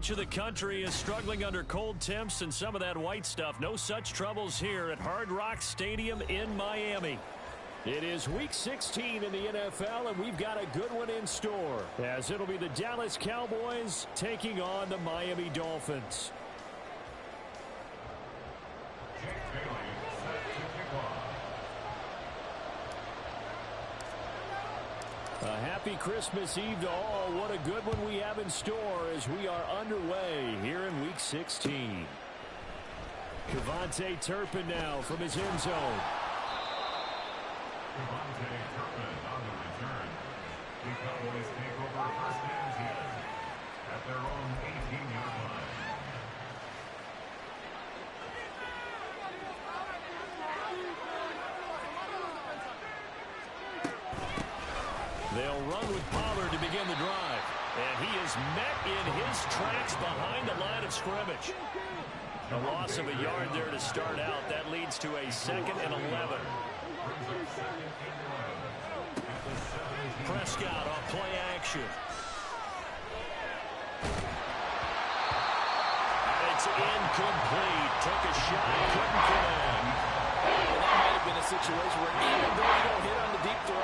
much of the country is struggling under cold temps and some of that white stuff. No such troubles here at Hard Rock Stadium in Miami. It is Week 16 in the NFL, and we've got a good one in store, as it'll be the Dallas Cowboys taking on the Miami Dolphins. A happy Christmas Eve to all. What a good one we have in store as we are underway here in Week 16. KaVontae Turpin now from his end zone. KaVontae Turpin on the return. The Cowboys take over first and 10 at their own 18-yard line. They'll run with Pollard to begin the drive. And he is met in his tracks behind the line of scrimmage. A loss of a yard there to start out. That leads to a 2nd and 11. Prescott on play action. And it's incomplete. Took a shot, couldn't connect. That might have been a situation where even though you don't hit on the deep throw,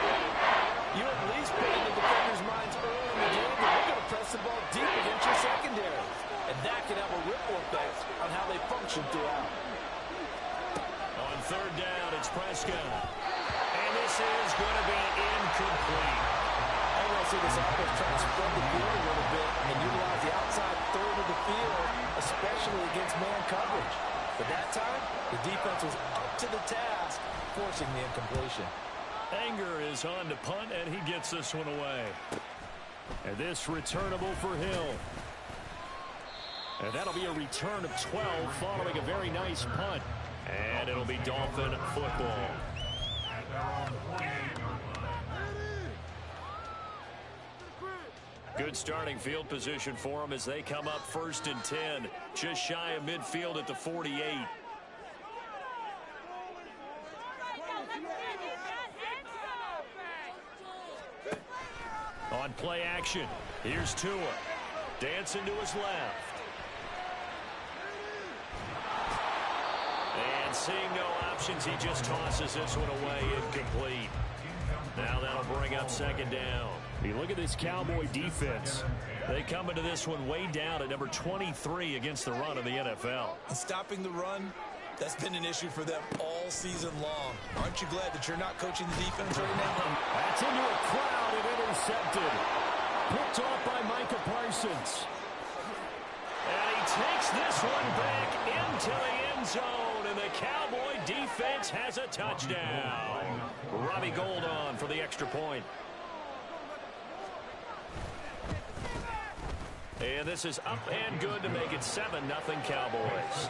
you at least put in the defender's minds early in the game that we're going to press the ball deep against your secondary. And that can have a ripple effect on how they function throughout. On third down, it's Prescott. And this is going to be incomplete. I want to see this offense try to spread the field a little bit and utilize the outside third of the field, especially against man coverage. But that time, the defense was up to the task, forcing the incompletion. Anger is on to punt, and he gets this one away. And this returnable for Hill. And that'll be a return of 12 following a very nice punt. And it'll be Dolphin football. Good starting field position for them as they come up 1st and 10. Just shy of midfield at the 48. On play action, here's Tua. Dancing to his left. And seeing no options, he just tosses this one away, incomplete. Now that'll bring up 2nd down. You look at this Cowboy defense. They come into this one way down at number 23 against the run of the NFL. And stopping the run, that's been an issue for them all season long. Aren't you glad that you're not coaching the defense right now? That's into a crowd and intercepted. Picked off by Micah Parsons. And he takes this one back into the end zone, and the Cowboy defense has a touchdown. Robbie Gould on for the extra point. And this is up and good to make it 7-0 Cowboys.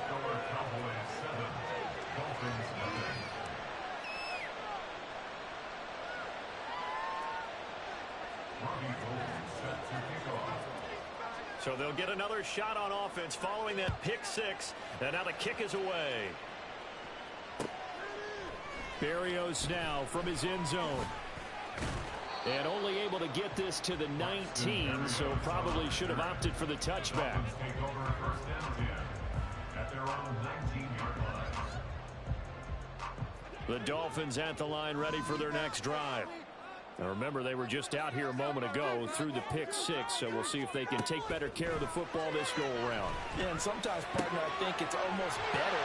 So they'll get another shot on offense following that pick 6. And now the kick is away. Berrios now from his end zone. And only able to get this to the 19, so probably should have opted for the touchback. The Dolphins at the line ready for their next drive. Now remember, they were just out here a moment ago through the pick 6, so we'll see if they can take better care of the football this go around. Yeah, and sometimes, partner, I think it's almost better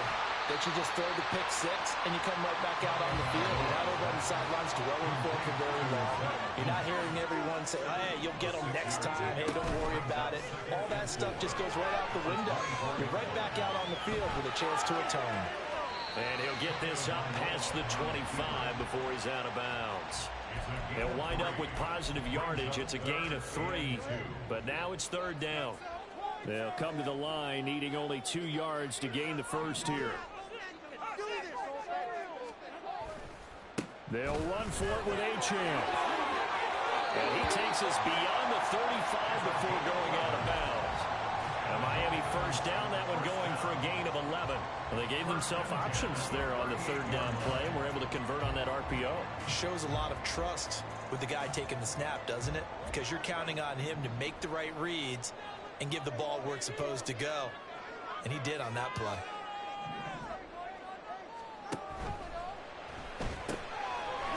that you just throw the pick 6 and you come right back out on the field. You're not over on the sidelines dwelling for very long. You're not hearing everyone say, hey, you'll get them next time. Hey, don't worry about it. All that stuff just goes right out the window. You're right back out on the field with a chance to atone. And he'll get this up past the 25 before he's out of bounds. They'll wind up with positive yardage. It's a gain of 3, but now it's 3rd down. They'll come to the line needing only 2 yards to gain the first here. They'll run for it with Achane. And he takes us beyond the 35 before going out of bounds. A Miami 1st down, that one going for a gain of 11. Well, they gave themselves options there on the 3rd down play and were able to convert on that RPO. Shows a lot of trust with the guy taking the snap, doesn't it? Because you're counting on him to make the right reads and give the ball where it's supposed to go. And he did on that play.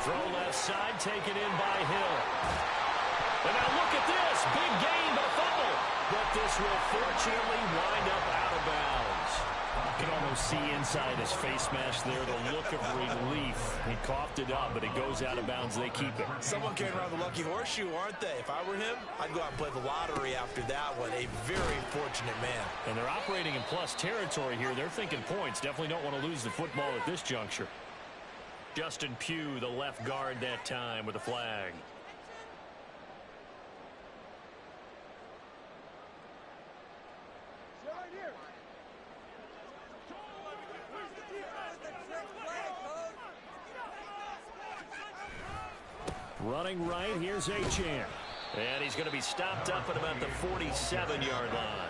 Throw left side, taken in by Hill. And now look at this. Big gain, but a fumble. But this will fortunately wind up out of bounds. You can almost see inside his face mask there the look of relief. He coughed it up, but it goes out of bounds. They keep it. Someone carrying around the lucky horseshoe, aren't they? If I were him, I'd go out and play the lottery after that one. A very fortunate man. And they're operating in plus territory here. They're thinking points. Definitely don't want to lose the football at this juncture. Justin Pugh, the left guard that time with a flag. Running right, here's Achane. And he's going to be stopped up at about the 47-yard line.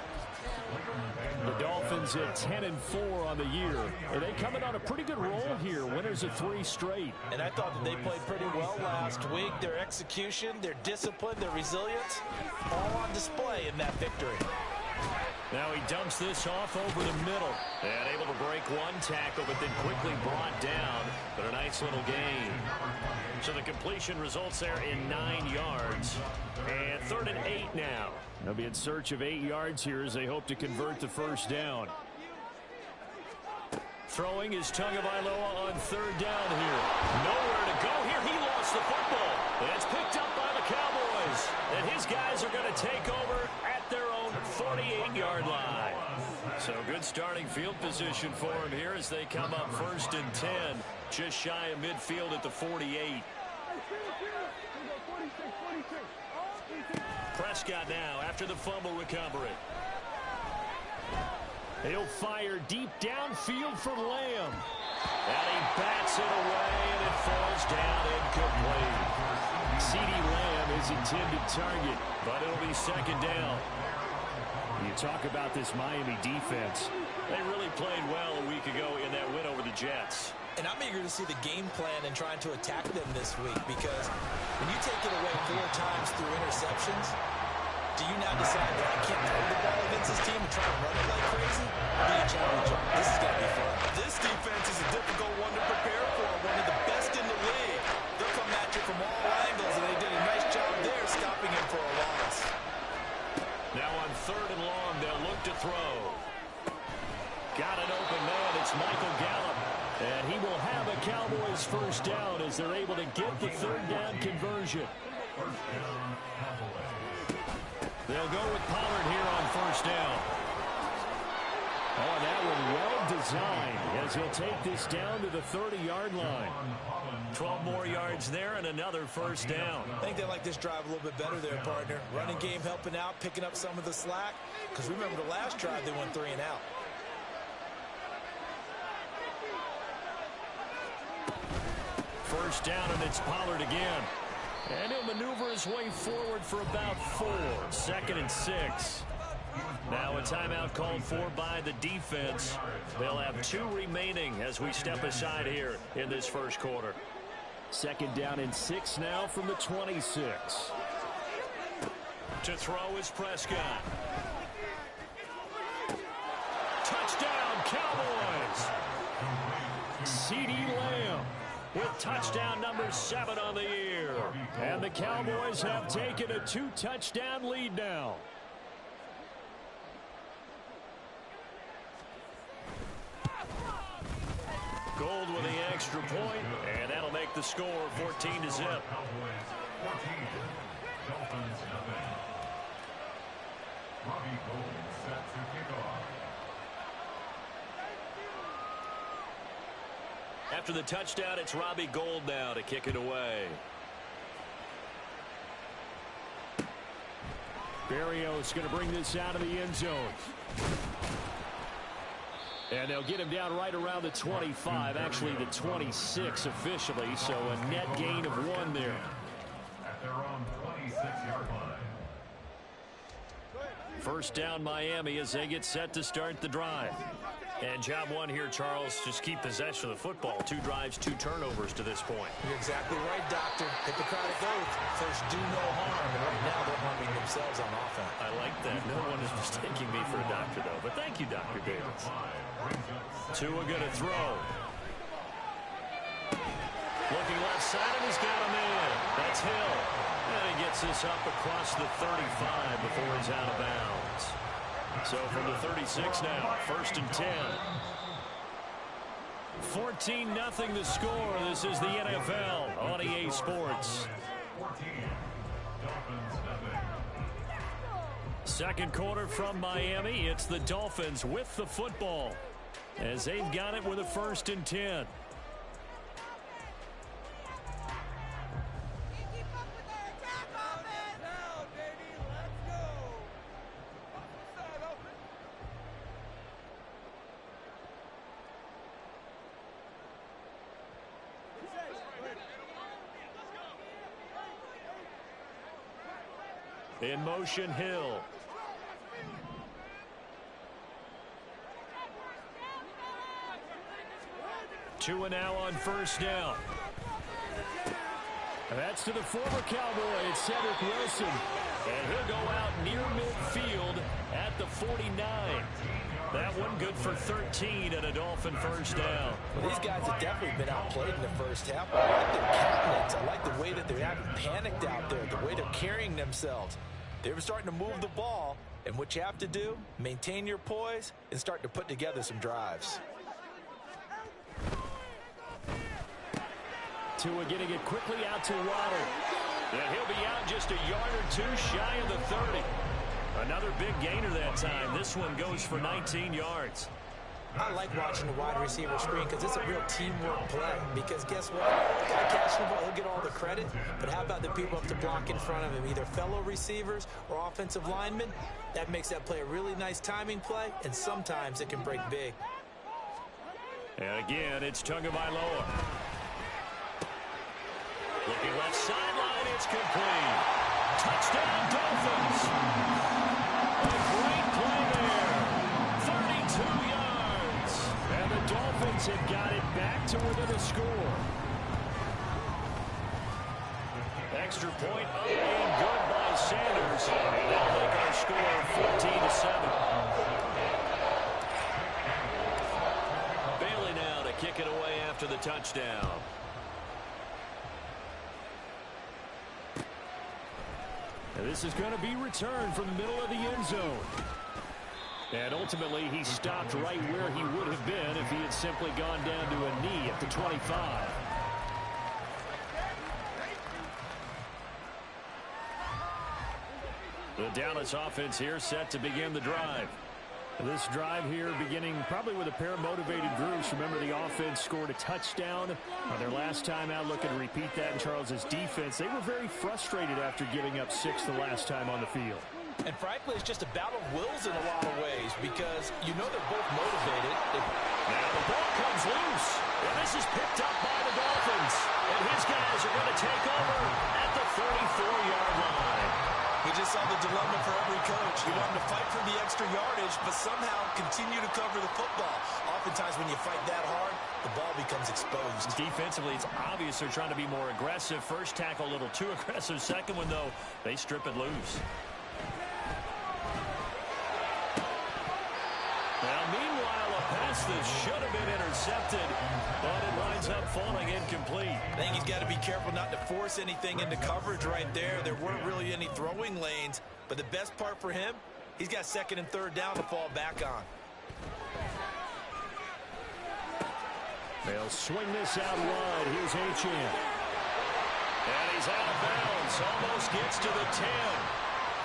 The Dolphins at 10-4 on the year. And they coming on a pretty good roll here. Winners of 3 straight. And I thought that they played pretty well last week. Their execution, their discipline, their resilience, all on display in that victory. Now he dumps this off over the middle. And able to break one tackle, but then quickly brought down. But a nice little gain. So the completion results there in 9 yards. And 3rd and 8 now. They'll be in search of 8 yards here as they hope to convert the first down. Throwing is Tagovailoa on 3rd down here. Nowhere to go here. He lost the football. And it's picked up by the Cowboys. And his guys are going to take over at their own 48-yard line. So good starting field position for him here as they come up 1st and 10. Just shy of midfield at the 48. Prescott now after the fumble recovery. He'll fire deep downfield for Lamb. And he bats it away, and it falls down incomplete. CeeDee Lamb is intended target, but it'll be 2nd down. You talk about this Miami defense. They really played well a week ago in that win over the Jets. And I'm eager to see the game plan and trying to attack them this week, because when you take it away 4 times through interceptions, do you now decide that I can't throw the ball against this team and try to run it like crazy? Be a challenge. This is going to be fun. This defense is a difficult one to prepare for, one of the best in the league. They'll come at you from all angles, and they did a nice job there stopping him for a loss. Now on 3rd and long, they'll look to throw. Got an open man. It's Michael Gallup. And he will have a Cowboys first down as they're able to get the 3rd down conversion. They'll go with Pollard here on 1st down. Oh, that one well designed as he'll take this down to the 30-yard line. 12 more yards there and another first down. I think they like this drive a little bit better there, partner. Running game helping out, picking up some of the slack. Because remember the last drive, they went 3 and out. First down, and it's Pollard again. And he'll maneuver his way forward for about 4. 2nd and 6. Now a timeout called for by the defense. They'll have 2 remaining as we step aside here in this first quarter. 2nd down and 6 now from the 26. To throw is Prescott. Touchdown, Cowboys! CeeDee Lamb with touchdown number 7 on the year. And the Cowboys have taken a 2-touchdown lead now. Gold with the extra point, and that'll make the score 14-0. Robbie Gould set to kick off. After the touchdown, it's Robbie Gould now to kick it away. Berrios going to bring this out of the end zone. And they'll get him down right around the 25, actually the 26 officially, so a net gain of 1 there. At their own 26-yard line. First down Miami as they get set to start the drive. And job one here, Charles, just keep possession of the football. 2 drives, 2 turnovers to this point. You're exactly right, Doctor. Hippocratic oath. First, do no harm. And right now, they're harming themselves on offense. I like that. No one is mistaking me for a doctor, though. But thank you, Dr. Davis. Tua going to throw. Looking left side, and he's got him in. That's Hill. And he gets this up across the 35 before he's out of bounds. So from the 36 now, 1st and 10. 14-0 the score. This is the NFL on EA Sports. Second quarter from Miami. It's the Dolphins with the football as they've got it with a 1st and 10. In motion, Hill. Tua now on 1st down. That's to the former Cowboy. It's Cedric Wilson. And he'll go out near midfield at the 49. That one good for 13 and a Dolphin 1st down. Well, these guys have definitely been outplayed in the 1st half. I like their countenance. I like the way that they're having panicked out there, the way they're carrying themselves. They were starting to move the ball, and what you have to do, maintain your poise and start to put together some drives. Tua getting it quickly out to Waddle. And he'll be out just a yard or 2 shy of the 30. Another big gainer that time. This one goes for 19 yards. I like watching the wide receiver screen because it's a real teamwork play. Because guess what? The guy catching the ball, he'll get all the credit. But how about the people up to block in front of him, either fellow receivers or offensive linemen? That makes that play a really nice timing play, and sometimes it can break big. And again, it's Tagovailoa. Looking left sideline, it's complete. Touchdown, Dolphins. A great play there. 32 yards. And the Dolphins have got it back to within a score. Extra point up and good by Sanders. And they'll make our score 14-7. Bailey now to kick it away after the touchdown. And this is going to be returned from the middle of the end zone. And ultimately, he stopped right where he would have been if he had simply gone down to a knee at the 25. The Dallas offense here set to begin the drive. This drive here beginning probably with a pair of motivated groups. Remember, the offense scored a touchdown on their last time out. Looking to repeat that in Charles's defense. They were very frustrated after giving up 6 the last time on the field. And frankly, it's just a battle of wills in a lot of ways because you know they're both motivated. Now the ball comes loose. And this is picked up by the Dolphins. And his guys are going to take over at the 34-yard line. We just saw the dilemma for every coach. You want them to fight for the extra yardage, but somehow continue to cover the football. Oftentimes when you fight that hard, the ball becomes exposed. Defensively, it's obvious they're trying to be more aggressive. First tackle a little too aggressive. Second one, though, they strip it loose. Now, meanwhile, a pass that should have been intercepted, but it winds up falling incomplete. I think he's got to be careful not to force anything into coverage right there. There weren't really any throwing lanes, but the best part for him, he's got 2nd and 3rd down to fall back on. They'll swing this out wide. Here's Achane. And he's out of bounds. Almost gets to the 10.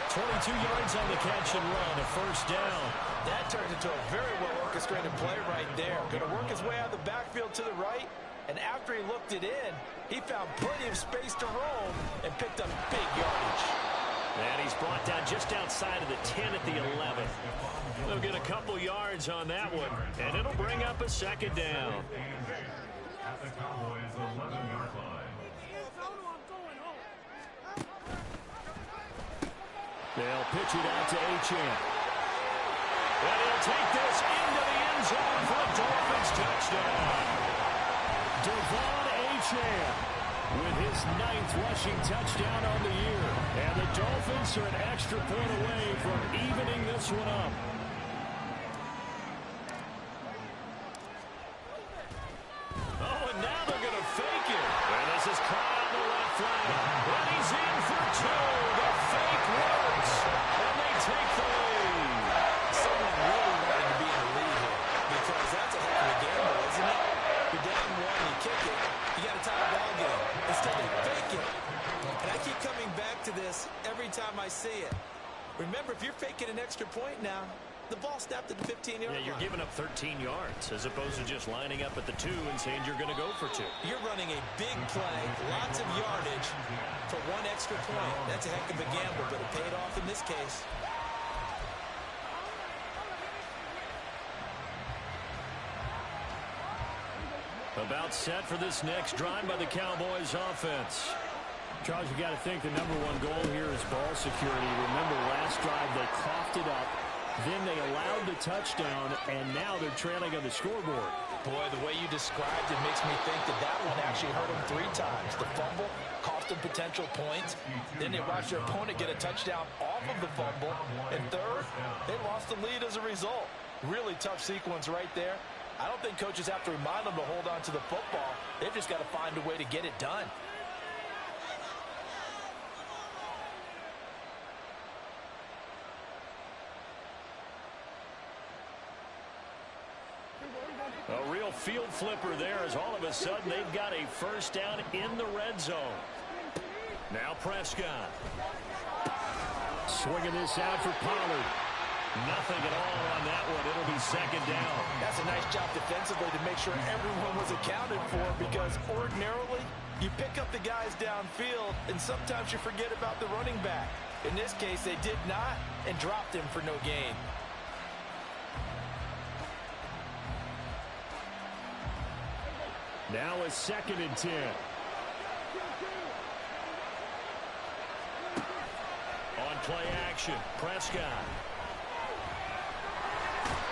22 yards on the catch and run, a 1st down. That turns into a very well-orchestrated play right there. Going to work his way out of the backfield to the right, and after he looked it in, he found plenty of space to roam and picked up big yardage. And he's brought down just outside of the 10 at the 11. They'll get a couple yards on that one, and it'll bring up a 2nd down. At the Cowboys' 11-yard line. They'll pitch it out to Achane. And he'll take this into the end end zone for a Dolphins touchdown. Devon Achane with his 9th rushing touchdown on the year. And the Dolphins are an extra point away from evening this one up. Oh, and now they're going to fake it. And this is caught on the left flank. And he's in for 2. The fake works. And they take the lead. Someone really wanted to be in the lead here because that's a heck of a gamble, isn't it? You're down 1, you kick it, you got to tie the ball game. Instead they fake it. And I keep coming back to this every time I see it. Remember, if you're faking an extra point now, the ball snapped at the 15-yard line. Yeah, you're giving up 13 yards as opposed to just lining up at the 2 and saying you're going to go for 2. You're running a big play, lots of yardage for 1 extra point. That's a heck of a gamble, but it paid off in this case. About set for this next drive by the Cowboys offense. Charles, you got to think the number 1 goal here is ball security. Remember, last drive they coughed it up. Then they allowed the touchdown, and now they're trailing on the scoreboard. Boy, the way you described it makes me think that that one actually hurt them 3 times. The fumble cost them potential points. Then they watched their opponent get a touchdown off of the fumble. And third, they lost the lead as a result. Really tough sequence right there. I don't think coaches have to remind them to hold on to the football. They've just got to find a way to get it done. A real field flipper there as all of a sudden they've got a first down in the red zone. Now Prescott. Swinging this out for Pollard. Nothing at all on that one. It'll be second down. That's a nice job defensively to make sure everyone was accounted for, because ordinarily you pick up the guys downfield and sometimes you forget about the running back. In this case, they did not and dropped him for no gain. Now a 2nd and 10. On play action, Prescott.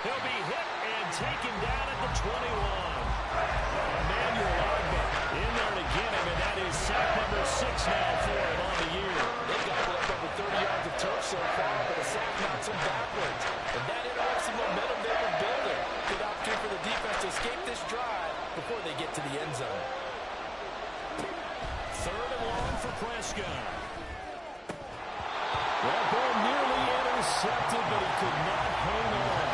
He'll be hit and taken down at the 21. Emmanuel Ogbah in there to get him, and that is sack number 6 now for him on the year. They've gobbled up over 30 yards of turf so far, but a sack knocks them backwards. And that interrupts the momentum they were building. Good opportunity for the defense to escape this drive before they get to the end zone. 3rd and long for Prescott. That ball nearly intercepted, but he could not hang on.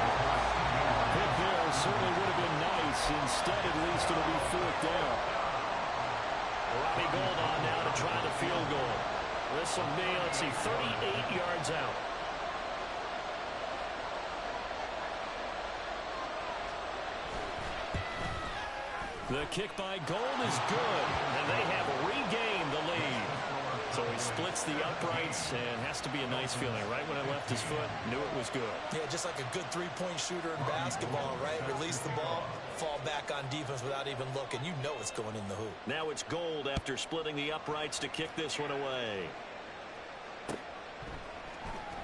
Pick there certainly would have been nice. Instead, at least it'll be 4th down. Robbie Gould on now to try the field goal. This will be, let's see, 38 yards out. The kick by Gould is good, and they have regained the lead. So he splits the uprights, and has to be a nice feeling. Right when it left his foot, knew it was good. Yeah, just like a good 3-point shooter in basketball, right? Release the ball, fall back on defense without even looking. You know it's going in the hoop. Now it's Gould after splitting the uprights to kick this one away.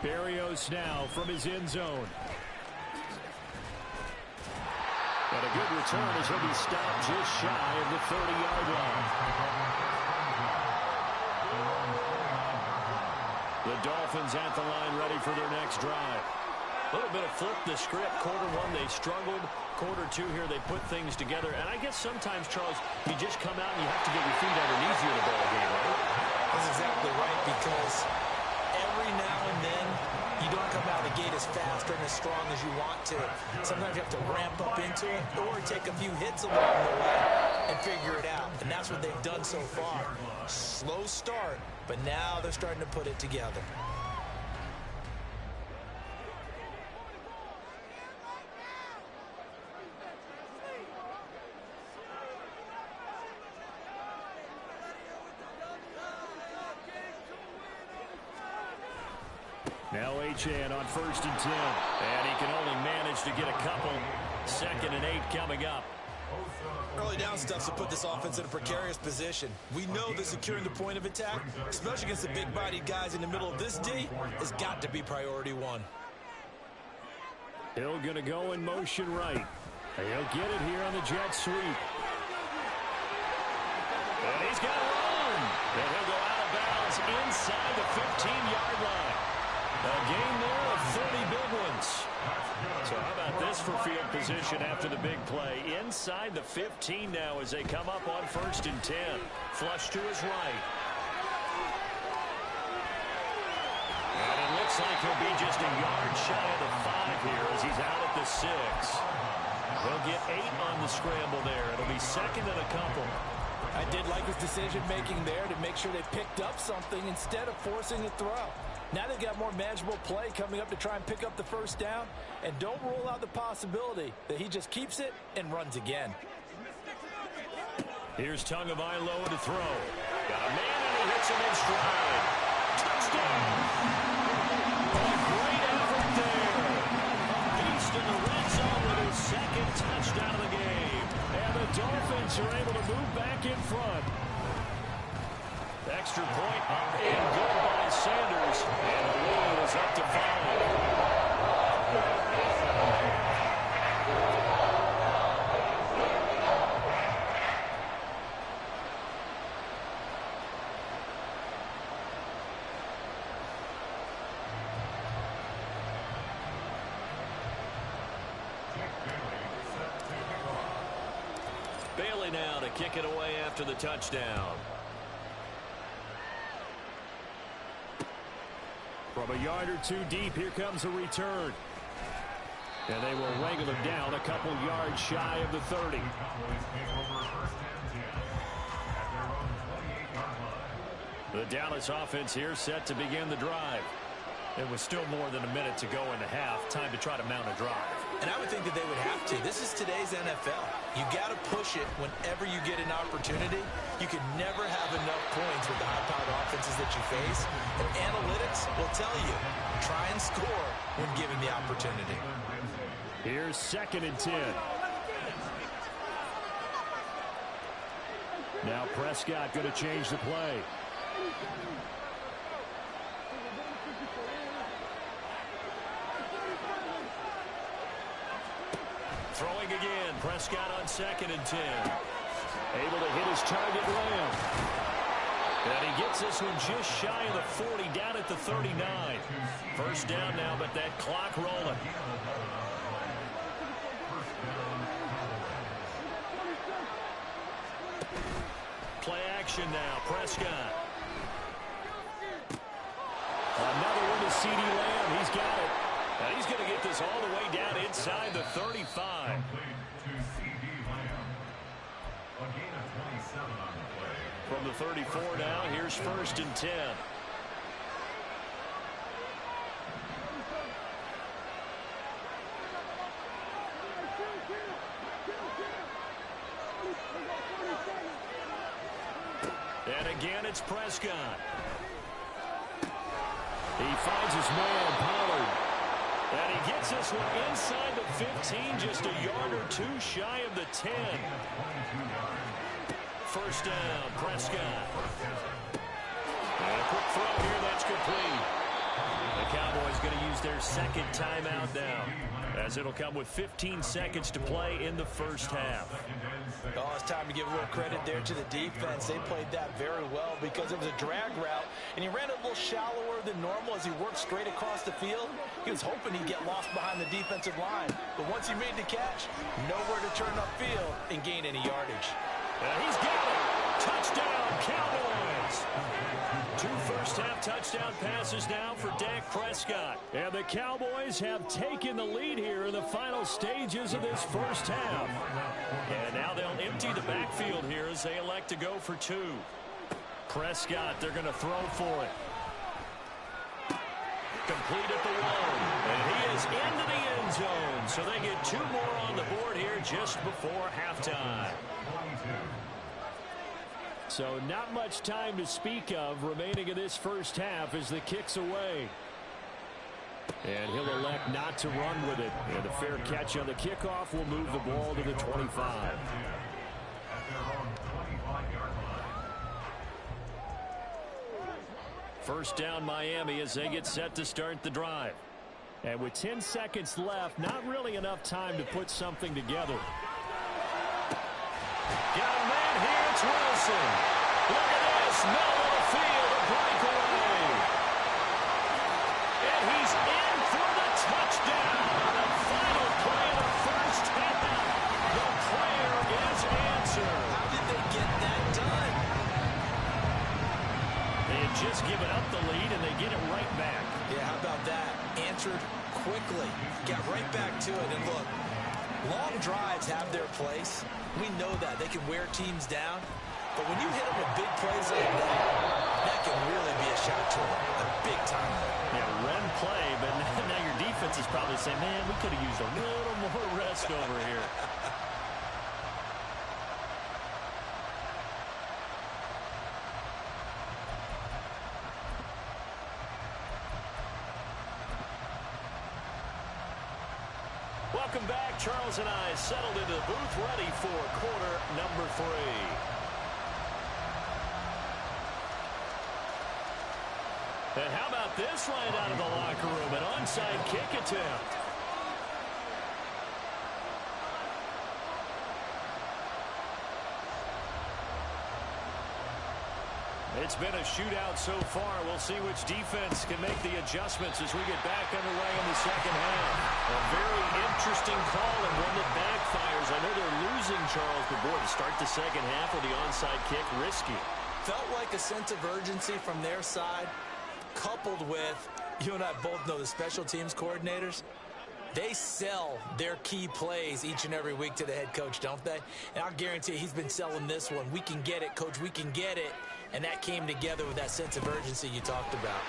Berrios now from his end zone. And a good return as he'll be stopped just shy of the 30-yard line. The Dolphins at the line ready for their next drive. A little bit of flip the script. Quarter 1, they struggled. Quarter 2 here, they put things together. And I guess sometimes, Charles, you just come out and you have to get your feet underneath you in a ball game, right? That's exactly right, because every now and then you don't come out of the gate as fast and as strong as you want to. Sometimes you have to ramp up into it or take a few hits along the way and figure it out. And that's what they've done so far. Slow start, but now they're starting to put it together. Now Achane on 1st and 10. And he can only manage to get a couple. 2nd and 8 coming up. Early down stuff to put this offense in a precarious position. We know that securing the point of attack, especially against the big-bodied guys in the middle of this D, has got to be priority 1. Hill going to go in motion right. He'll get it here on the jet sweep. And he's got to run. And he'll go out of bounds inside the 15-yard line. A gain there of 30 big ones. So how about this for field position after the big play? Inside the 15 now as they come up on 1st and 10. Flush to his right. And it looks like he'll be just a yard shy of the 5 here as he's out at the 6. He'll get 8 on the scramble there. It'll be 2nd and a couple. I did like his decision-making there to make sure they picked up something instead of forcing a throw. Now they've got more manageable play coming up to try and pick up the 1st down. And don't rule out the possibility that he just keeps it and runs again. Here's Tagovailoa to throw. Got a man and he hits him in stride. Touchdown! A great effort there. Beast in the red zone with his 2nd touchdown of the game. And the Dolphins are able to move back in front. Extra point up and good by Sanders. And the lead is up to 5. Bailey now to kick it away after the touchdown. From a yard or 2 deep, here comes a return. And they will wrangle him down a couple yards shy of the 30. The Dallas offense here set to begin the drive. It was still more than a minute to go in the half. Time to try to mount a drive. And I would think that they would have to. This is today's NFL. You got to push it whenever you get an opportunity. You can never have enough points with the high-powered offenses that you face. And analytics will tell you, try and score when given the opportunity. Here's 2nd and 10. Now Prescott going to change the play. Throwing again. Prescott on 2nd and 10. Able to hit his target, Lamb. And he gets this one just shy of the 40, down at the 39. 1st down now, but that clock rolling. Play action now. Prescott. Another one to CeeDee Lamb. He's got it. And he's going to get this all the way down inside the 35. From the 34 now, here's 1st and 10. And again, it's Prescott. He finds his man, Pollard. And he gets this one inside the 15, just a yard or 2 shy of the 10. 1st down, Prescott. And a quick throw here, that's complete. The Cowboys going to use their 2nd timeout now, as it'll come with 15 seconds to play in the 1st half. Oh, it's time to give a little credit there to the defense. They played that very well because it was a drag route, and he ran a little shallower than normal as he worked straight across the field. He was hoping he'd get lost behind the defensive line, but once he made the catch, nowhere to turn upfield and gain any yardage. And he's got it. Touchdown, Cowboys. 2 first-half touchdown passes now for Dak Prescott. And the Cowboys have taken the lead here in the final stages of this 1st half. And now they'll empty the backfield here as they elect to go for 2. Prescott, they're going to throw for it. Complete at the 1. And he is into the end zone. So they get 2 more on the board here just before halftime. So not much time to speak of remaining in this 1st half as the kick's away. And he'll elect not to run with it. And a fair catch on the kickoff will move the ball to the 25. First down Miami as they get set to start the drive. And with 10 seconds left, not really enough time to put something together. Got a man here, it's Wilson. Look at this, middle of the field, a breakaway. And he's in for the touchdown. The final play of the first half. The prayer is answered. How did they get that done? They had just given up the lead, and they get it right back. Yeah, how about that? Answered quickly. Got right back to it, and look, long drives have their place. We know that. They can wear teams down. But when you hit them with big plays like that, that can really be a shot to them. A big time. Yeah, run play, but now your defense is probably saying, man, we could have used a little more rest over here. Welcome back. Charles and I settled into the booth, ready for quarter number 3. And how about this right out of the locker room? An onside kick attempt. It's been a shootout so far. We'll see which defense can make the adjustments as we get back underway in the second half. A very interesting call and one that backfires. I know they're losing, Charles, but boy, to start the second half with the onside kick, risky. Felt like a sense of urgency from their side, coupled with, you and I both know the special teams coordinators, they sell their key plays each and every week to the head coach, don't they? And I'll guarantee he's been selling this one. We can get it, coach, we can get it. And that came together with that sense of urgency you talked about.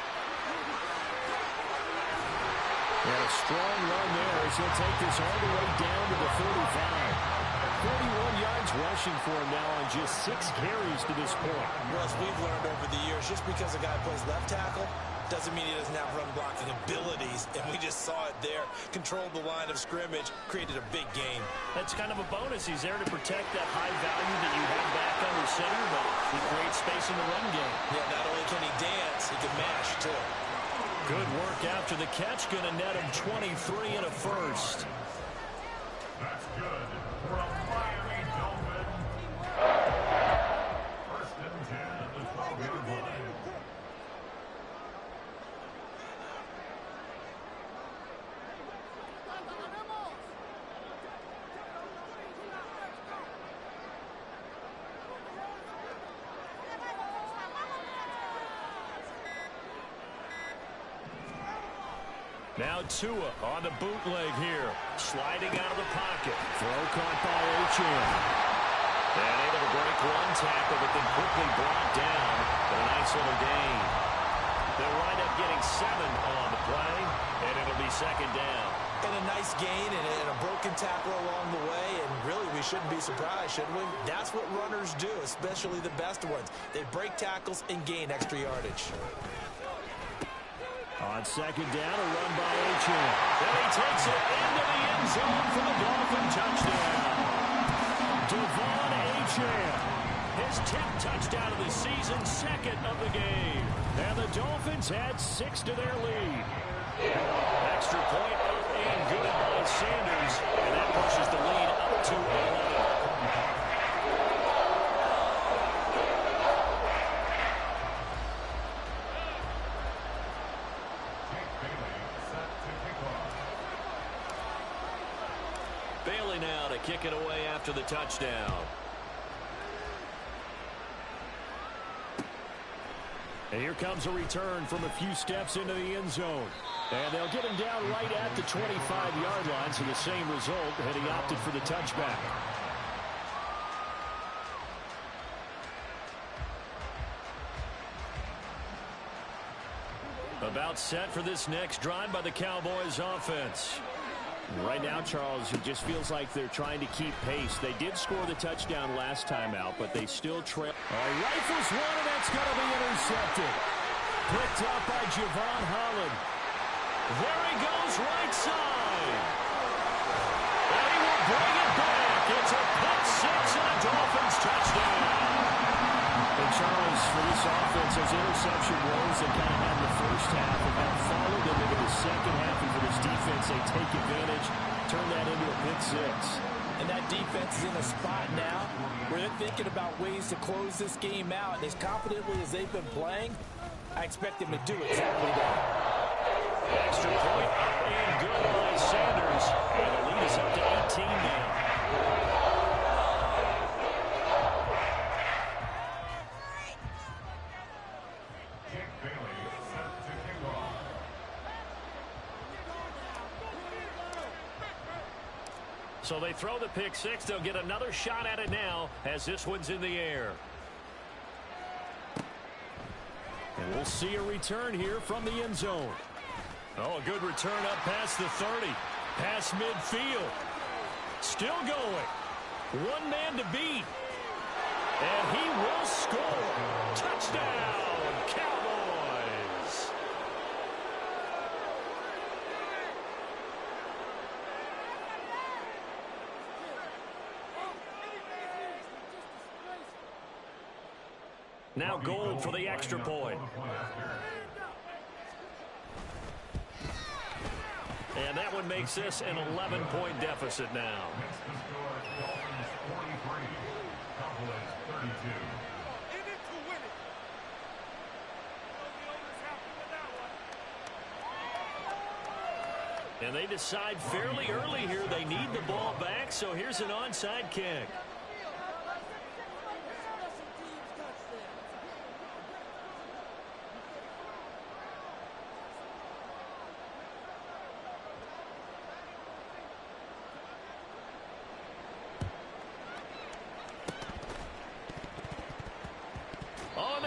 And a strong run there as he'll take this all the way down to the 45. 41 yards rushing for him now on just 6 carries to this point. Russ, we've learned over the years, just because a guy plays left tackle doesn't mean he doesn't have run blocking abilities, and we just saw it there. Controlled the line of scrimmage, created a big gain. That's kind of a bonus. He's there to protect that high value that you have back under center, but he creates space in the run game. Yeah, not only can he dance, he can mash, too. Good work after the catch. Going to net him 23 and a first. That's good for a Miami Dolphin. First and 10 at the 12-yard line. Now Tua on the bootleg here. Sliding out of the pocket. Throw caught by Achane. And able to break one tackle, but then quickly brought down. But a nice little gain. They'll wind up getting 7 on the play, and it'll be second down. And a nice gain and a broken tackle along the way, and really we shouldn't be surprised, should we? That's what runners do, especially the best ones. They break tackles and gain extra yardage. On second down, a run by Achane. And he takes it into the end zone for the Dolphin touchdown. Devon Achane, his 10th touchdown of the season, 2nd of the game. And the Dolphins add 6 to their lead. Extra point up and good by Sanders. And that pushes the lead up to 11. Bailey now to kick it away after the touchdown. And here comes a return from a few steps into the end zone. And they'll get him down right at the 25-yard line, so the same result, and he opted for the touchback. About set for this next drive by the Cowboys offense. Right now, Charles, it just feels like they're trying to keep pace. They did score the touchdown last time out, but they still trail. Rifles one, and that's going to be intercepted. Picked up by Javon Holland. There he goes, right side. And he will bring it back. It's a pick six and a Dolphins touchdown. And Charles, for this this offense, those interception woes they kind of had in the first half have now followed them into the second half. And for this defense, they take advantage, turn that into a pick six. And that defense is in a spot now where they're thinking about ways to close this game out. And as confidently as they've been playing, I expect them to do exactly that. Extra point and good by Sanders. And the lead is up to 18 now. So they throw the pick six. They'll get another shot at it now as this one's in the air. And we'll see a return here from the end zone. Oh, a good return up past the 30. Past midfield. Still going. One man to beat. And he will score. Touchdown, Cowboys. Now Gold for the extra point. And that one makes this an 11-point deficit now. And they decide fairly early here they need the ball back, so here's an onside kick.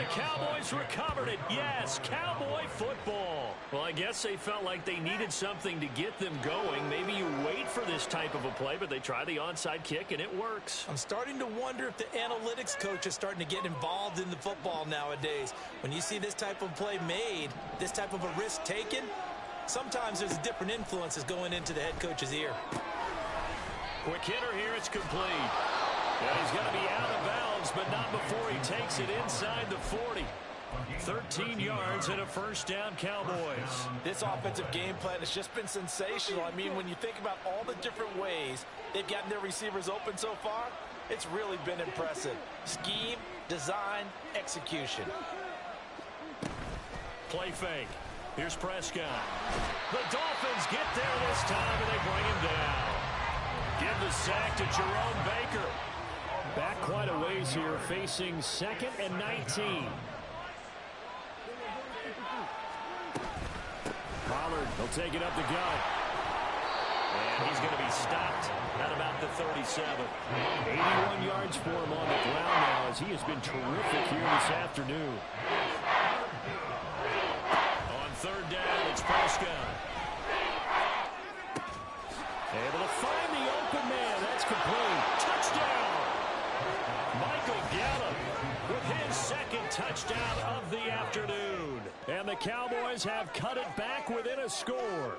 Cowboys recovered it. Yes, Cowboy football. Well, I guess they felt like they needed something to get them going. Maybe you wait for this type of a play, but they try the onside kick, and it works. I'm starting to wonder if the analytics coach is starting to get involved in the football nowadays. When you see this type of play made, this type of a risk taken, sometimes there's different influences going into the head coach's ear. Quick hitter here. It's complete. And he's going to be out of bounds, but not before he takes it inside the 40. 13 yards and a first down, Cowboys. This offensive game plan has just been sensational. I mean, when you think about all the different ways they've gotten their receivers open so far, it's really been impressive. Scheme, design, execution. Play fake. Here's Prescott. The Dolphins get there this time, and they bring him down. Give the sack to Jerome Baker. Back quite a ways here, facing 2nd and 19. Pollard, he'll take it up the gut. And he's going to be stopped at about the 37. 81 yards for him on the ground now, as he has been terrific here this afternoon. On 3rd down, it's Prescott. Able to find the open man. That's complete. Touchdown! Michael Gallup with his 2nd touchdown of the afternoon. And the Cowboys have cut it back within a score.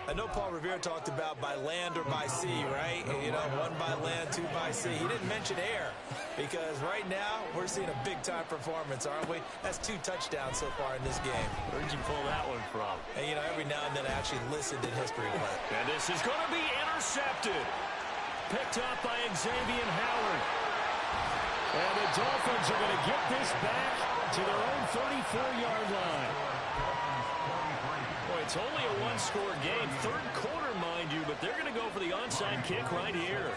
I know Paul Revere talked about by land or by sea, right? You know, 1 by land, 2 by sea. He didn't mention air because right now we're seeing a big-time performance, aren't we? That's 2 touchdowns so far in this game. Where'd you pull that one from? And, you know, every now and then I actually listened in history class. And this is going to be intercepted. Picked up by Xavier Howard. And the Dolphins are going to get this back to their own 34-yard line. Boy, it's only a 1-score game. 3rd quarter, mind you, but they're going to go for the onside kick right here.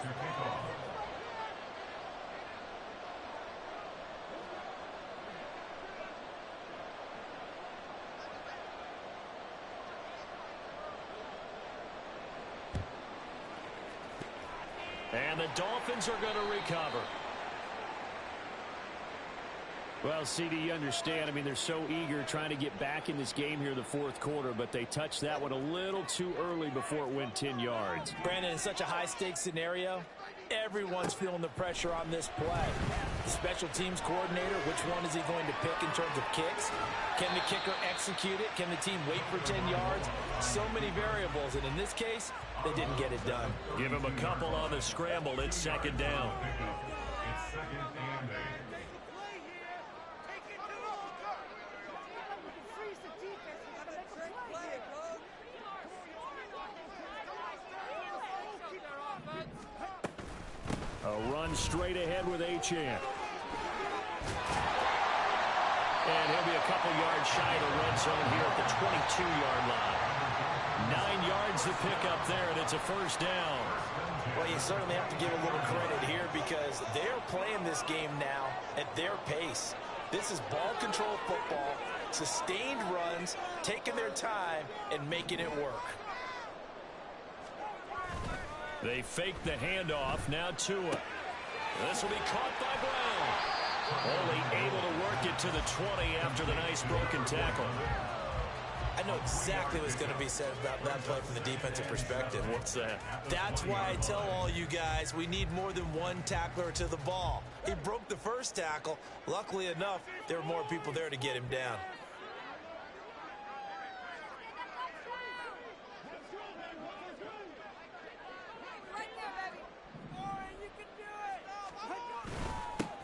And the Dolphins are going to recover. Well, CD, you understand. I mean, they're so eager trying to get back in this game here in the 4th quarter, but they touched that one a little too early before it went 10 yards. Brandon, in such a high-stakes scenario, everyone's feeling the pressure on this play. The special teams coordinator, which one is he going to pick in terms of kicks? Can the kicker execute it? Can the team wait for 10 yards? So many variables, and in this case, they didn't get it done. Give him a couple on the scramble. It's 2nd down. It's 2nd and 8. A run straight ahead with Achane. And he'll be a couple yards shy of the red zone here at the 22-yard line. 9 yards to pick up there, and it's a first down. Well, you certainly have to give a little credit here because they're playing this game now at their pace. This is ball control football, sustained runs, taking their time, and making it work. They fake the handoff. Now Tua. This will be caught by Brown. Only able to work it to the 20 after the nice broken tackle. I know exactly what's going to be said about that play from the defensive perspective. What's that? That's why I tell all you guys we need more than one tackler to the ball. He broke the first tackle. Luckily enough, there were more people there to get him down.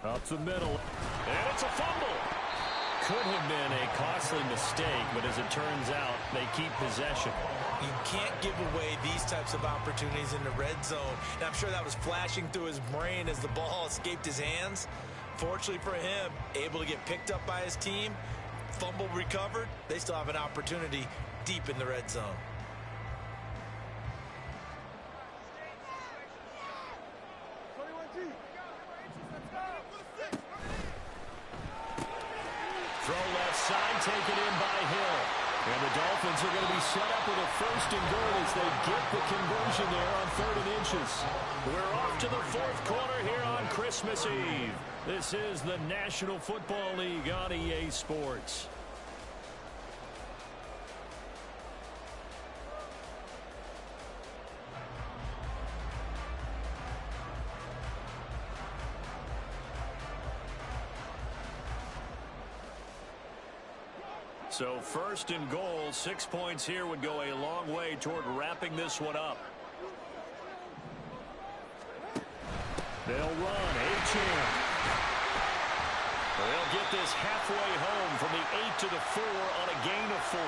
Up the middle. And it's a fumble. Could have been a costly mistake, but as it turns out, they keep possession. You can't give away these types of opportunities in the red zone. And I'm sure that was flashing through his brain as the ball escaped his hands. Fortunately for him, able to get picked up by his team, fumble recovered. They still have an opportunity deep in the red zone. Throw left side, taken in by Hill. And the Dolphins are going to be set up with a first and goal as they get the conversion there on 3rd and inches. We're off to the 4th quarter here on Christmas Eve. This is the National Football League on EA Sports. So 1st and goal, 6 points here would go a long way toward wrapping this one up. They'll run. Achane. They'll get this halfway home from the 8 to the 4 on a gain of 4.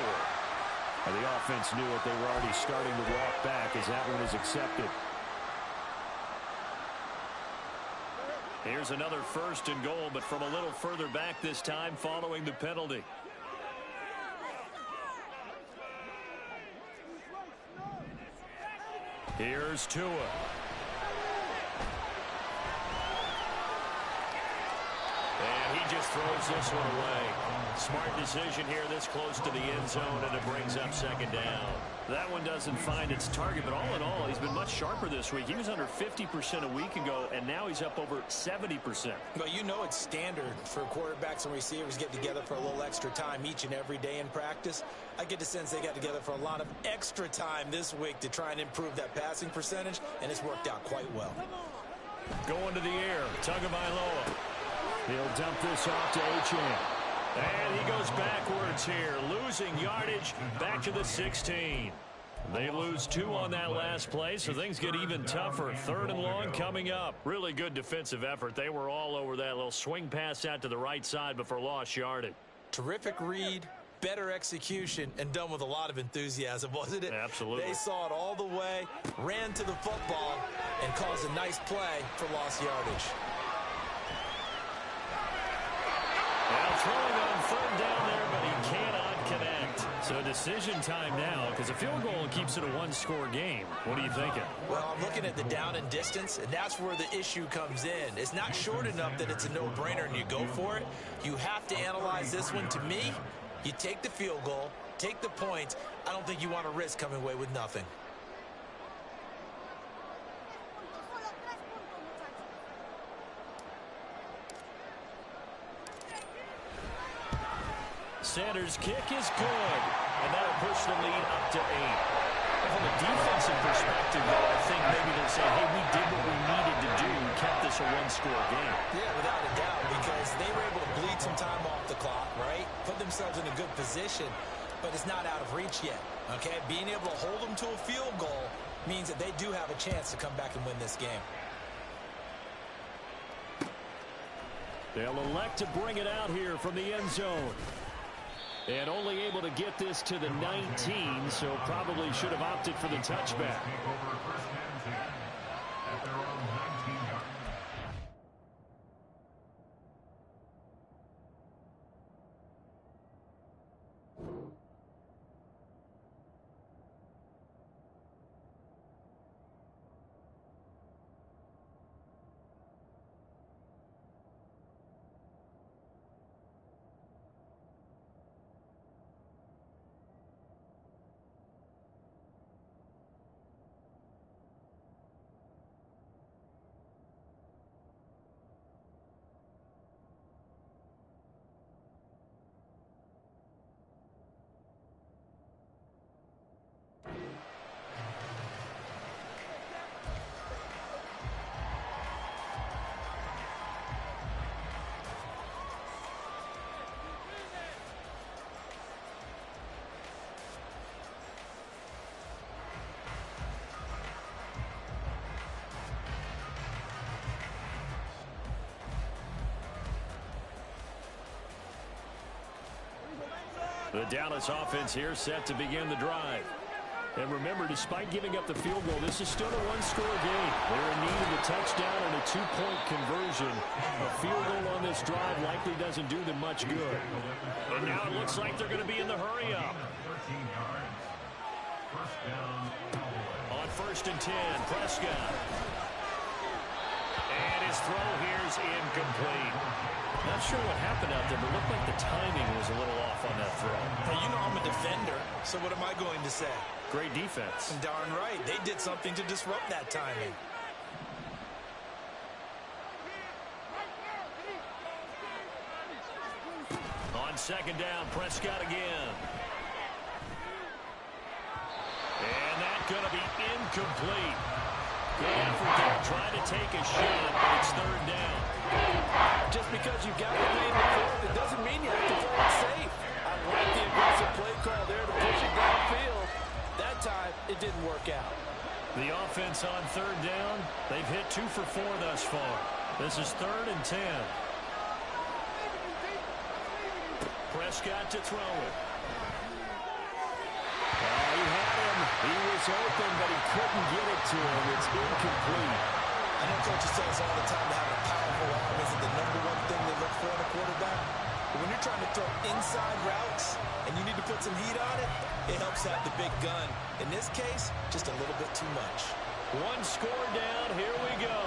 And the offense knew it. They were already starting to walk back as that one is accepted. Here's another 1st and goal, but from a little further back this time following the penalty. Here's Tua. And he just throws this one away. Smart decision here this close to the end zone, and it brings up 2nd down. That one doesn't find its target, but all in all, he's been much sharper this week. He was under 50% a week ago, and now he's up over 70%. Well, you know it's standard for quarterbacks and receivers get together for a little extra time each and every day in practice. I get the sense they got together for a lot of extra time this week to try and improve that passing percentage, and it's worked out quite well. Going to the air, Tagovailoa. He'll dump this off to Achane. And he goes backwards here, losing yardage back to the 16. They lose 2 on that last play, so things get even tougher. 3rd and long coming up. Really good defensive effort. They were all over that little swing pass out to the right side before lost yardage. Terrific read, better execution, and done with a lot of enthusiasm, wasn't it? Absolutely. They saw it all the way, ran to the football, and caused a nice play for lost yardage. Now throwing on 3rd down there, but he cannot connect. So decision time now, because a field goal keeps it a 1-score game. What are you thinking? Well, I'm looking at the down and distance, and that's where the issue comes in. It's not short enough that it's a no-brainer and you go for it. You have to analyze this one. To me, you take the field goal, take the points. I don't think you want to risk coming away with nothing. Sanders' kick is good, and that'll push the lead up to 8. From a defensive perspective, though, I think maybe they'll say, hey, we did what we needed to do and kept this a 1-score game. Yeah, without a doubt, because they were able to bleed some time off the clock, right? Put themselves in a good position, but it's not out of reach yet, okay? Being able to hold them to a field goal means that they do have a chance to come back and win this game. They'll elect to bring it out here from the end zone. And only able to get this to the 19, so probably should have opted for the touchback. The Dallas offense here set to begin the drive. And remember, despite giving up the field goal, this is still a one-score game. They're in need of a touchdown and a two-point conversion. A field goal on this drive likely doesn't do them much good. And now it looks like they're going to be in the hurry-up. On 1st and 10, Prescott. And his throw here is incomplete. Not sure what happened out there, but it looked like the timing was a little off on that throw. Hey, you know I'm a defender, so what am I going to say? Great defense. Darn right. They did something to disrupt that timing. On 2nd down, Prescott again. And that's going to be incomplete. Good effort there, trying to take a shot, but it's 3rd down. Just because you got the lead in the field, it doesn't mean you have to play it safe. I like the aggressive play call there to push it downfield. That time, it didn't work out. The offense on 3rd down, they've hit 2 for 4 thus far. This is 3rd and 10. Prescott to throw it. He had him. He was open, but he couldn't get it to him. It's incomplete. I know coaches tell us all the time that having a powerful arm isn't the #1 thing they look for in a quarterback. But when you're trying to throw inside routes and you need to put some heat on it, it helps have the big gun. In this case, just a little bit too much. 1 score down. Here we go.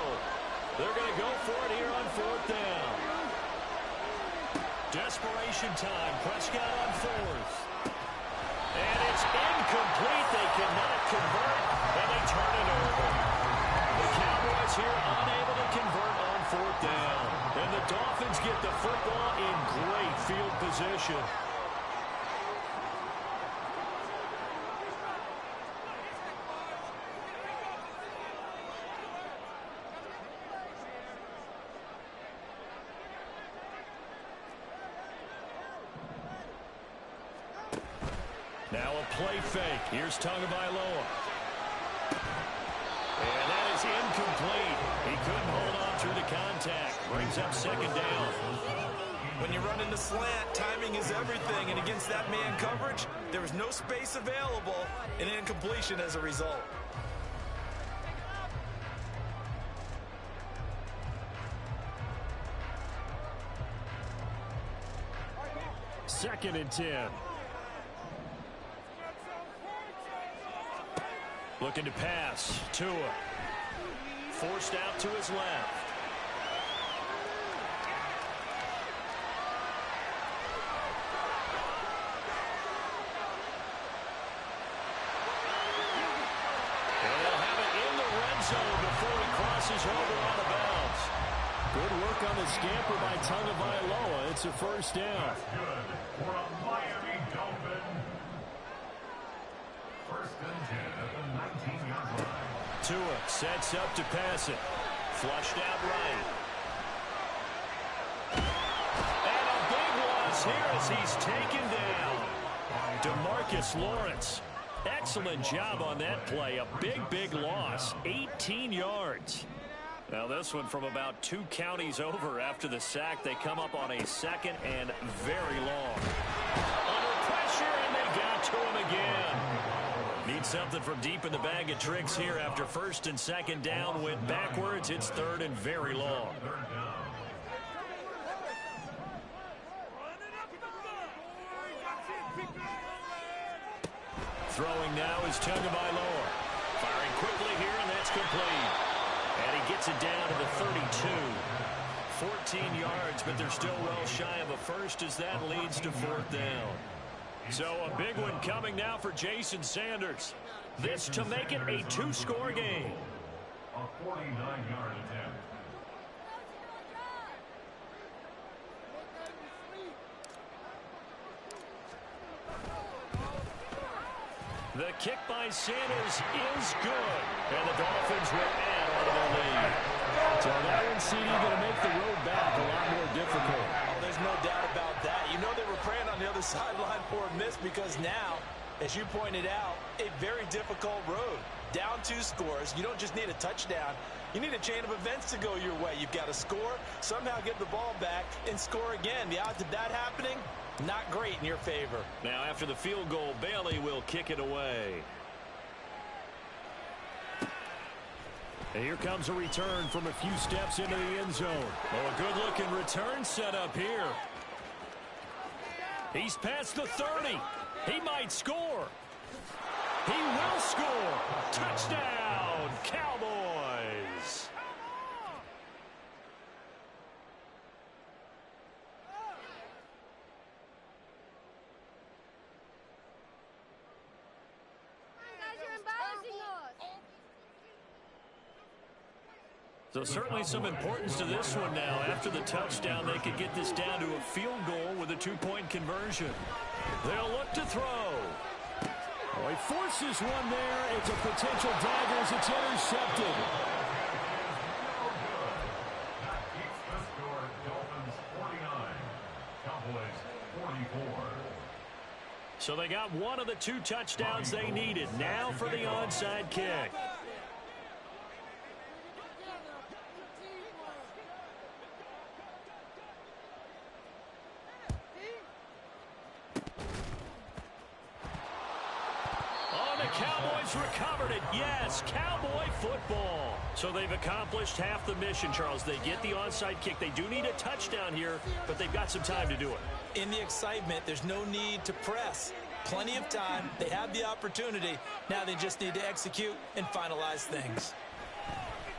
They're going to go for it here on 4th down. Desperation time. Prescott on 4th. And it's incomplete. They cannot convert, and they turn it over. The Cowboys here unable to convert on 4th down. And the Dolphins get the football in great field position. Now a play fake. Here's Tagovailoa. And that is incomplete. He couldn't hold on through the contact. Brings up 2nd down. When you're running the slant, timing is everything. And against that man coverage, there was no space available, and an incompletion as a result. Second and 10. Looking to pass. Tua. Forced out to his left. And they'll have it in the red zone before he crosses over out of bounds. Good work on the scamper by Tagovailoa. It's a 1st down. Good for a Miami Dolphin. 1st and 10 at the 19-yard line. Tua sets up to pass it. Flushed out right. And a big loss here as he's taken down. DeMarcus Lawrence. Excellent job on that play. A big loss. 18 yards. Now this one from about 2 counties over after the sack. They come up on a 2nd and very long. Under pressure, and they got to him again. Need something from deep in the bag of tricks here after 1st and 2nd down. Went backwards. It's 3rd and very long. Throwing now is Tagovailoa. Firing quickly here, and that's complete. And he gets it down to the 32. 14 yards, but they're still well shy of a first as that leads to 4th down. So a big one coming now for Jason Sanders. This to make it a 2-score game. A 49-yard attempt. The kick by Sanders is good. And the Dolphins will add on to their lead. So that one, CD, going to make the road back a lot more difficult. Oh, there's no doubt about that. You know they were praying on the other sideline for a miss because now, as you pointed out, a very difficult road. Down 2 scores. You don't just need a touchdown. You need a chain of events to go your way. You've got to score, somehow get the ball back, and score again. The odds of that happening, Not great in your favor. Now, after the field goal, Bailey will kick it away. And here comes a return from a few steps into the end zone. Oh, a good-looking return set up here. He's past the 30. He might score. He will score. Touchdown, Cowboys. So certainly some importance to this one now. After the touchdown, they could get this down to a field goal with a 2-point conversion. They'll look to throw. Oh, he forces one there. It's a potential dagger as it's intercepted. That keeps the score. Dolphins 49, Cowboys 44. So they got one of the 2 touchdowns they needed. Now for the onside kick. Cowboys recovered it. Yes, Cowboy football. So they've accomplished half the mission, Charles. They get the onside kick. They do need a touchdown here, but they've got some time to do it. In the excitement, there's no need to press. Plenty of time. They have the opportunity. Now they just need to execute and finalize things.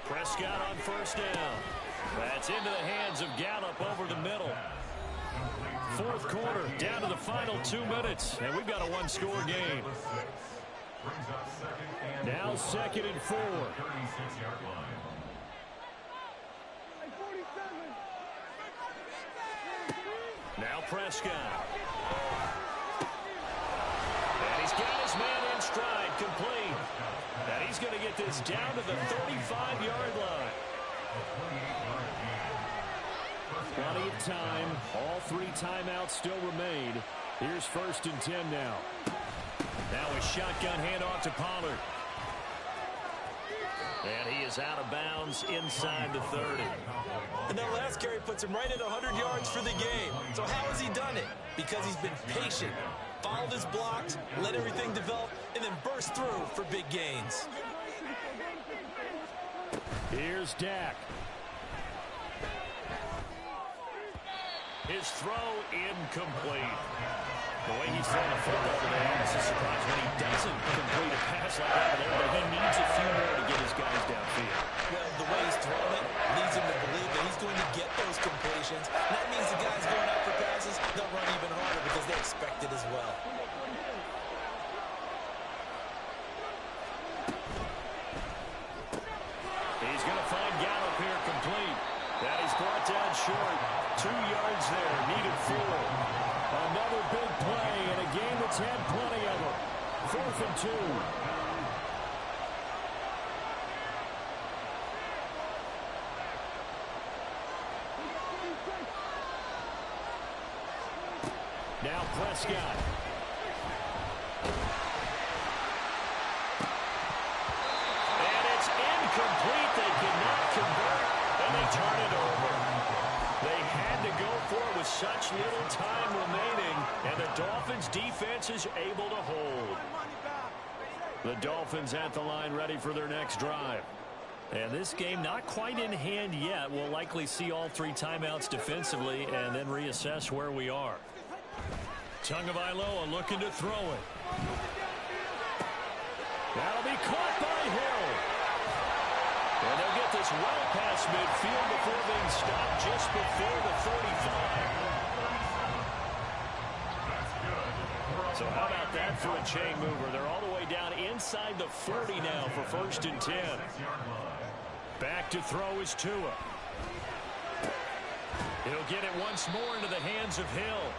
Prescott on first down. That's into the hands of Gallup over the middle. Fourth quarter, down to the final 2 minutes, and we've got a one-score game. Now 2nd and 4. 36-yard line. Now Prescott. And he's got his man in stride, complete. And he's going to get this down to the 35-yard line. Plenty of time. All 3 timeouts still remain. Here's 1st and 10 now. Now a shotgun handoff to Pollard. And he is out of bounds inside the 30. And that last carry puts him right at 100 yards for the game. So how has he done it? Because he's been patient, followed his blocks, let everything develop, and then burst through for big gains. Here's Dak. His throw incomplete. The way he's throwing the football today, it's a surprise when he doesn't complete a pass like that there, but he needs a few more to get his guys downfield. Well, the way he's throwing it leads him to believe that he's going to get those completions. And that means the guys going out for passes, they'll run even harder because they expect it as well. He's going to find Gallup here complete. That he's brought down short. 2 yards there, needed 4. Another big play in a game that's had plenty of them. 4th and 2. Now Prescott. And it's incomplete. They cannot convert, and they turn it over. They had to go for it with such little time remaining, and the Dolphins' defense is able to hold. The Dolphins at the line ready for their next drive. And this game not quite in hand yet. We'll likely see all 3 timeouts defensively and then reassess where we are. Tagovailoa looking to throw it. That'll be caught by Hill. And they'll get this well past midfield before being stopped just before the 35. So how about that for a chain mover? They're all the way down inside the 40 now for 1st and 10. Back to throw is Tua. He'll get it once more into the hands of Hill.